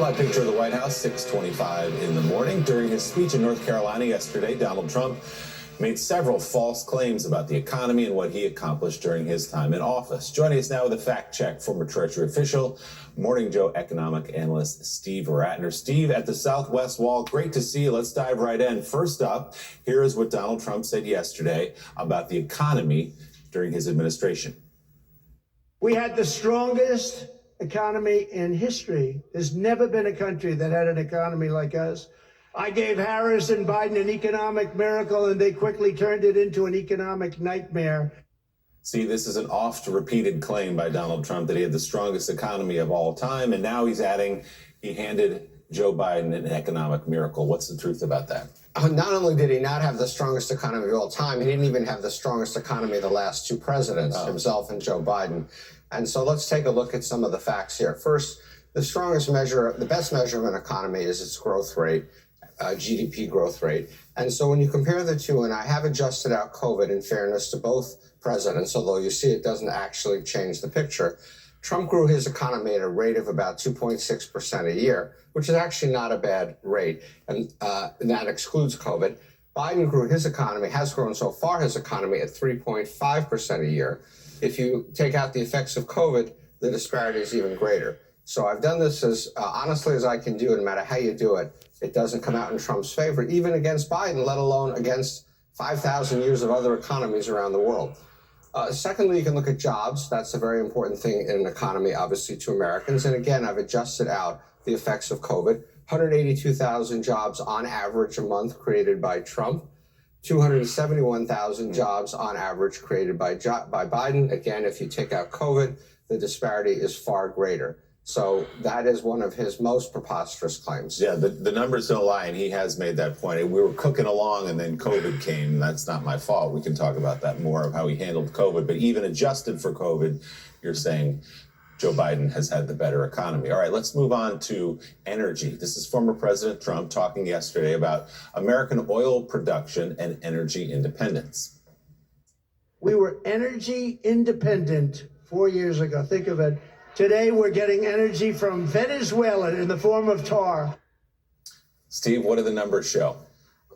Live picture of the White House, 6:25 in the morning. During his speech in North Carolina yesterday, Donald Trump made several false claims about the economy and what he accomplished during his time in office. Joining us now with a fact check, former Treasury official, Morning Joe economic analyst Steve Ratner. Steve, at the Southwest Wall, great to see you. Let's dive right in. First up, here is what Donald Trump said yesterday about the economy during his administration. We had the strongest economy in history. There's never been a country that had an economy like us. I gave Harris and Biden an economic miracle, and they quickly turned it into an economic nightmare. See, this is an oft-repeated claim by Donald Trump that he had the strongest economy of all time, and now he's adding he handed Joe Biden an economic miracle. What's the truth about that? Not only did he not have the strongest economy of all time, he didn't even have the strongest economy of the last two presidents, himself and Joe Biden. And so let's take a look at some of the facts here. First, the best measure of an economy is its growth rate, GDP growth rate. And so when you compare the two, and I have adjusted out COVID in fairness to both presidents, although you see it doesn't actually change the picture, Trump grew his economy at a rate of about 2.6% a year, which is actually not a bad rate, and that excludes COVID. Biden grew his economy, has grown so far his economy at 3.5% a year. If you take out the effects of COVID, the disparity is even greater. So I've done this as honestly as I can do, no matter how you do it. It doesn't come out in Trump's favor, even against Biden, let alone against 5,000 years of other economies around the world. Secondly, you can look at jobs. That's a very important thing in an economy, obviously, to Americans. And again, I've adjusted out the effects of COVID. 182,000 jobs on average a month created by Trump. 271,000 jobs on average created by Biden. Again, if you take out COVID, the disparity is far greater. So that is one of his most preposterous claims. Yeah, the numbers don't lie, and he has made that point. We were cooking along, and then COVID came. That's not my fault. We can talk about that more, of how he handled COVID. But even adjusted for COVID, you're saying Joe Biden has had the better economy. All right, let's move on to energy. This is former President Trump talking yesterday about American oil production and energy independence. We were energy independent 4 years ago. Think of it. Today, we're getting energy from Venezuela in the form of tar. Steve, what do the numbers show?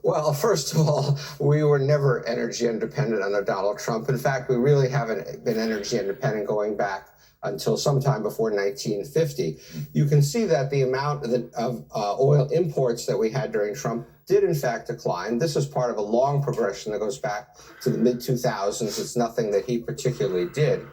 Well, first of all, we were never energy independent under Donald Trump. In fact, we really haven't been energy independent going back until sometime before 1950. You can see that the amount of oil imports that we had during Trump did in fact decline. This is part of a long progression that goes back to the mid-2000s. It's nothing that he particularly did.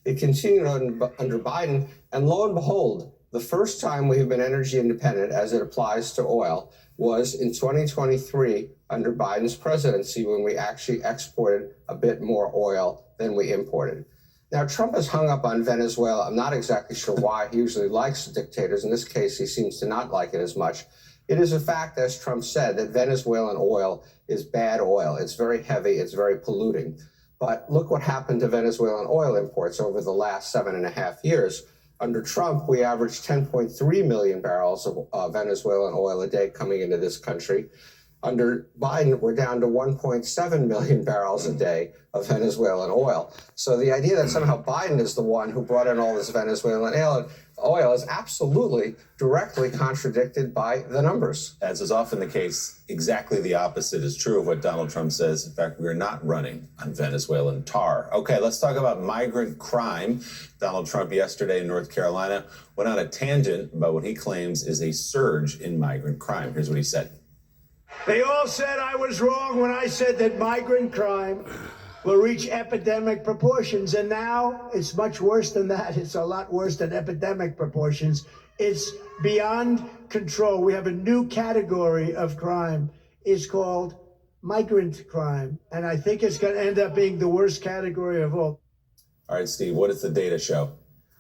It continued under Biden, and lo and behold, the first time we have been energy independent as it applies to oil was in 2023 under Biden's presidency, when we actually exported a bit more oil than we imported. Now, Trump has hung up on Venezuela. I'm not exactly sure why. He usually likes dictators. In this case, he seems to not like it as much. It is a fact, as Trump said, that Venezuelan oil is bad oil. It's very heavy. It's very polluting. But look what happened to Venezuelan oil imports over the last 7.5 years. Under Trump, we averaged 10.3 million barrels of Venezuelan oil a day coming into this country. Under Biden, we're down to 1.7 million barrels a day of Venezuelan oil. So the idea that somehow Biden is the one who brought in all this Venezuelan oil is absolutely directly contradicted by the numbers. As is often the case, exactly the opposite is true of what Donald Trump says. In fact, we are not running on Venezuelan tar. Okay, let's talk about migrant crime. Donald Trump yesterday in North Carolina went on a tangent about what he claims is a surge in migrant crime. Here's what he said. They all said I was wrong when I said that migrant crime will reach epidemic proportions. And now it's much worse than that. It's a lot worse than epidemic proportions. It's beyond control. We have a new category of crime. It's called migrant crime. And I think it's going to end up being the worst category of all. All right, Steve, what does the data show?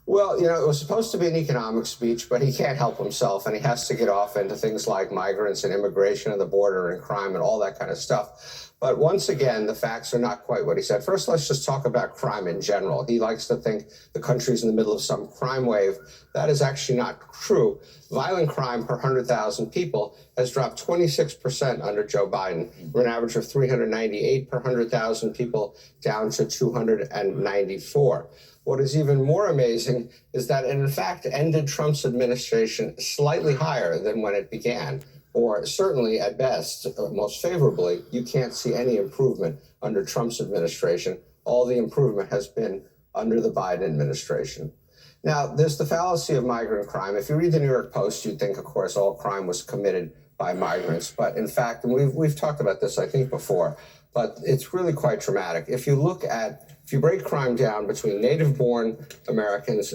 Well, it was supposed to be an economic speech, but he can't help himself, and he has to get off into things like migrants and immigration and the border and crime and all that kind of stuff. But once again, the facts are not quite what he said. First, let's just talk about crime in general. He likes to think the country's in the middle of some crime wave. That is actually not true. Violent crime per 100,000 people has dropped 26% under Joe Biden. We're an average of 398 per 100,000 people, down to 294. What is even more amazing is that it in fact ended Trump's administration slightly higher than when it began, or certainly at best, most favorably. You can't see any improvement under Trump's administration. All the improvement has been under the Biden administration. Now, there's the fallacy of migrant crime. If you read the New York Post, you'd think, of course, all crime was committed by migrants. But in fact, and we've talked about this, I think, before, but it's really quite dramatic. If you break crime down between native-born Americans,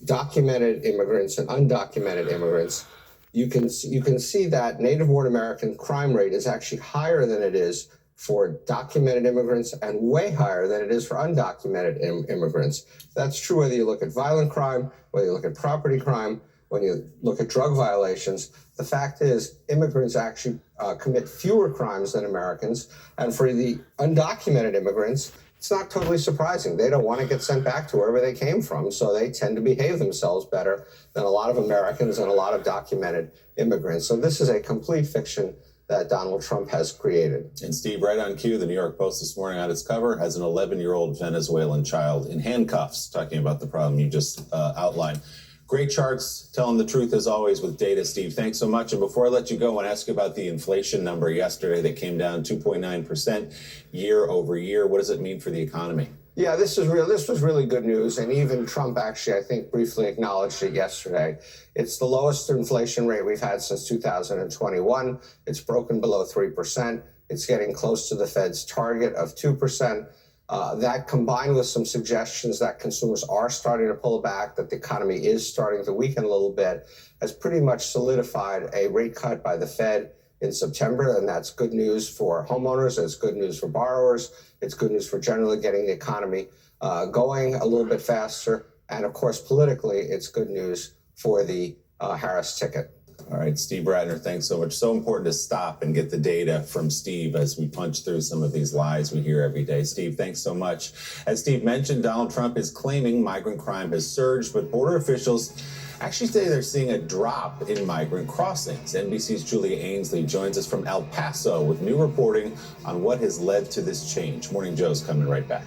documented immigrants, and undocumented immigrants, you can see that native-born American crime rate is actually higher than it is for documented immigrants and way higher than it is for undocumented immigrants. That's true whether you look at violent crime, whether you look at property crime, when you look at drug violations. The fact is, immigrants actually commit fewer crimes than Americans. And for the undocumented immigrants, it's not totally surprising. They don't want to get sent back to wherever they came from, so they tend to behave themselves better than a lot of Americans and a lot of documented immigrants. So this is a complete fiction that Donald Trump has created. And Steve, right on cue, the New York Post this morning on its cover has an 11-year-old Venezuelan child in handcuffs, talking about the problem you just outlined. Great charts, telling the truth as always with data, Steve. Thanks so much. And before I let you go, I want to ask you about the inflation number yesterday that came down 2.9% year over year. What does it mean for the economy? Yeah, this was really good news. And even Trump actually, I think, briefly acknowledged it yesterday. It's the lowest inflation rate we've had since 2021. It's broken below 3%. It's getting close to the Fed's target of 2%. That combined with some suggestions that consumers are starting to pull back, that the economy is starting to weaken a little bit, has pretty much solidified a rate cut by the Fed in September, and that's good news for homeowners, it's good news for borrowers, it's good news for generally getting the economy going a little bit faster, and of course, politically, it's good news for the Harris ticket. All right, Steve Rattner, thanks so much. So important to stop and get the data from Steve as we punch through some of these lies we hear every day. Steve, thanks so much. As Steve mentioned, Donald Trump is claiming migrant crime has surged, but border officials actually say they're seeing a drop in migrant crossings. NBC's Julia Ainsley joins us from El Paso with new reporting on what has led to this change. Morning Joe's coming right back.